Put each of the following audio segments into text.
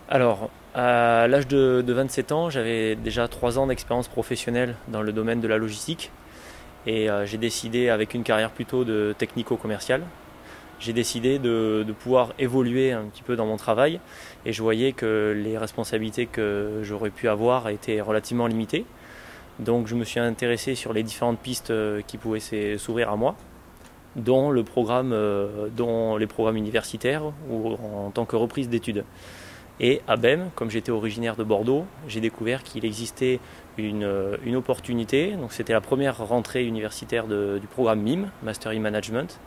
Alors, à l'âge de 27 ans, j'avais déjà 3 ans d'expérience professionnelle dans le domaine de la logistique et j'ai décidé, avec une carrière plutôt de technico-commercial, j'ai décidé de pouvoir évoluer un petit peu dans mon travail et je voyais que les responsabilités que j'aurais pu avoir étaient relativement limitées. Donc je me suis intéressé sur les différentes pistes qui pouvaient s'ouvrir à moi, dont les programmes universitaires ou en tant que reprise d'études. Et à BEM, comme j'étais originaire de Bordeaux, j'ai découvert qu'il existait une opportunité. Donc c'était la première rentrée universitaire du programme MIM, Master in Management.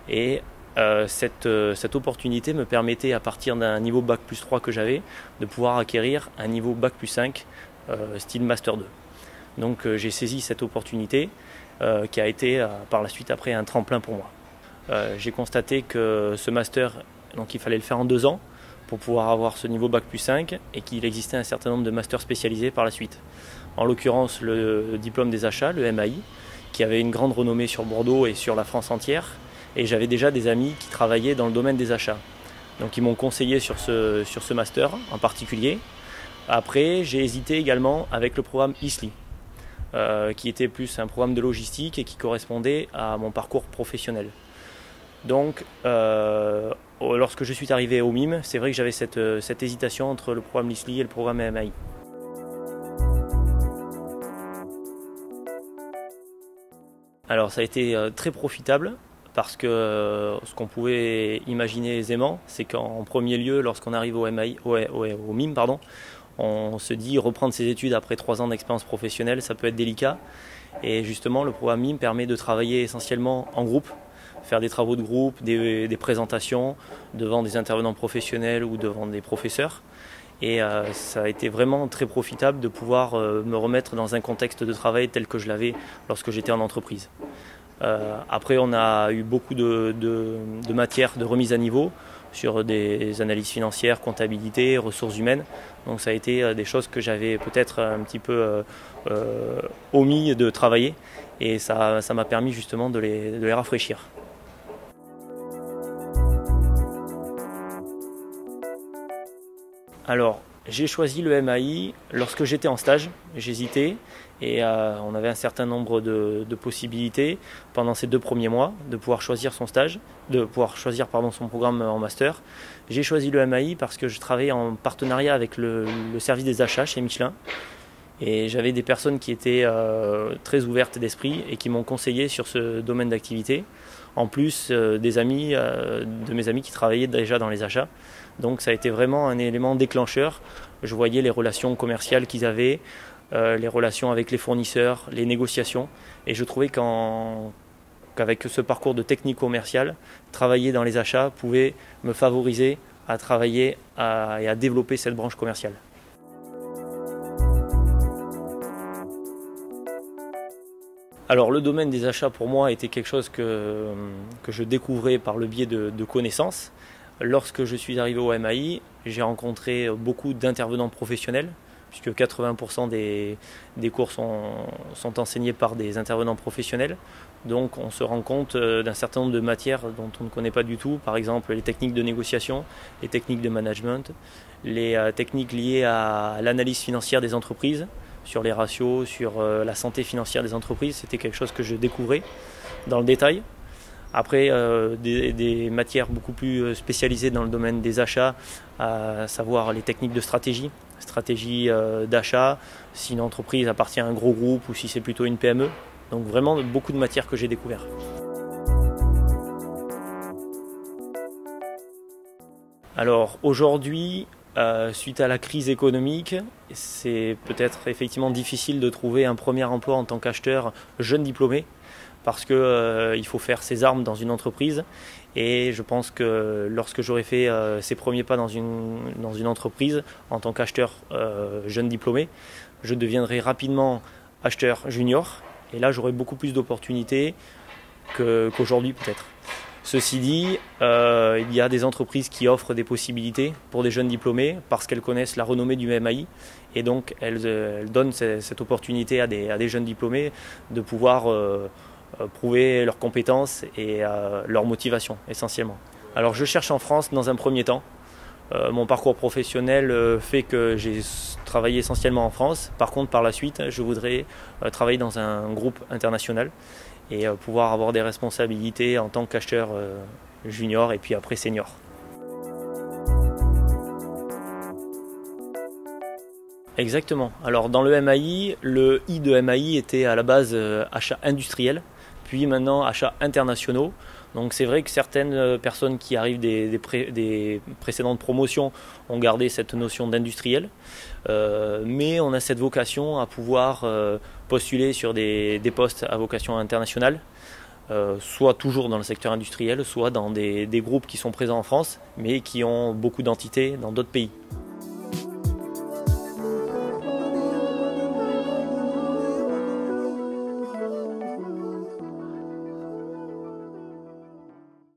Et cette opportunité me permettait, à partir d'un niveau Bac plus 3 que j'avais, de pouvoir acquérir un niveau Bac plus 5, style Master 2. Donc j'ai saisi cette opportunité qui a été par la suite après un tremplin pour moi. J'ai constaté que ce master, donc il fallait le faire en 2 ans pour pouvoir avoir ce niveau Bac plus 5 et qu'il existait un certain nombre de masters spécialisés par la suite. En l'occurrence le diplôme des achats, le MAI, qui avait une grande renommée sur Bordeaux et sur la France entière, et j'avais déjà des amis qui travaillaient dans le domaine des achats. Donc ils m'ont conseillé sur ce master en particulier. Après, j'ai hésité également avec le programme ISLI, qui était plus un programme de logistique et qui correspondait à mon parcours professionnel. Donc, lorsque je suis arrivé au MIM, c'est vrai que j'avais cette hésitation entre le programme LISLI et le programme MAI. Alors, ça a été très profitable parce que ce qu'on pouvait imaginer aisément, c'est qu'en premier lieu, lorsqu'on arrive au MIM, on se dit reprendre ses études après 3 ans d'expérience professionnelle, ça peut être délicat. Et justement, le programme MIM permet de travailler essentiellement en groupe, faire des travaux de groupe, des présentations devant des intervenants professionnels ou devant des professeurs. Et ça a été vraiment très profitable de pouvoir me remettre dans un contexte de travail tel que je l'avais lorsque j'étais en entreprise. Après, on a eu beaucoup de matières de remise à niveau sur des analyses financières, comptabilité, ressources humaines. Donc ça a été des choses que j'avais peut-être un petit peu omis de travailler et ça m'a permis justement de les rafraîchir. Alors, j'ai choisi le MAI lorsque j'étais en stage, j'hésitais et on avait un certain nombre de possibilités pendant ces 2 premiers mois de pouvoir choisir son stage, de pouvoir choisir son programme en master. J'ai choisi le MAI parce que je travaillais en partenariat avec le service des achats chez Michelin et j'avais des personnes qui étaient très ouvertes d'esprit et qui m'ont conseillé sur ce domaine d'activité. En plus de mes amis qui travaillaient déjà dans les achats. Donc ça a été vraiment un élément déclencheur. Je voyais les relations commerciales qu'ils avaient, les relations avec les fournisseurs, les négociations. Et je trouvais qu'avec ce parcours de technique commerciale, travailler dans les achats pouvait me favoriser à travailler et à développer cette branche commerciale. Alors le domaine des achats pour moi était quelque chose que je découvrais par le biais de connaissances. Lorsque je suis arrivé au MAI, j'ai rencontré beaucoup d'intervenants professionnels, puisque 80% des cours sont enseignés par des intervenants professionnels. Donc on se rend compte d'un certain nombre de matières dont on ne connaît pas du tout, par exemple les techniques de négociation, les techniques de management, les techniques liées à l'analyse financière des entreprises, sur les ratios, sur la santé financière des entreprises. C'était quelque chose que je découvrais dans le détail. Après, des matières beaucoup plus spécialisées dans le domaine des achats, à savoir les techniques de stratégie d'achat, si une entreprise appartient à un gros groupe ou si c'est plutôt une PME. Donc vraiment beaucoup de matières que j'ai découvert. Alors aujourd'hui, suite à la crise économique, c'est peut-être effectivement difficile de trouver un premier emploi en tant qu'acheteur jeune diplômé parce qu'il faut faire ses armes dans une entreprise et je pense que lorsque j'aurai fait ces premiers pas dans une entreprise en tant qu'acheteur jeune diplômé, je deviendrai rapidement acheteur junior et là j'aurai beaucoup plus d'opportunités qu'aujourd'hui peut-être. Ceci dit, il y a des entreprises qui offrent des possibilités pour des jeunes diplômés parce qu'elles connaissent la renommée du MAI et donc elles donnent cette opportunité à des jeunes diplômés de pouvoir prouver leurs compétences et leur motivation essentiellement. Alors je cherche en France dans un premier temps. Mon parcours professionnel fait que j'ai travaillé essentiellement en France. Par contre, par la suite, je voudrais travailler dans un groupe international et pouvoir avoir des responsabilités en tant qu'acheteur junior et puis après senior. Exactement. Alors dans le MAI, le I de MAI était à la base achat industriel, puis maintenant achats internationaux. Donc c'est vrai que certaines personnes qui arrivent des précédentes promotions ont gardé cette notion d'industriel, mais on a cette vocation à pouvoir postuler sur des postes à vocation internationale, soit toujours dans le secteur industriel, soit dans des groupes qui sont présents en France, mais qui ont beaucoup d'entités dans d'autres pays.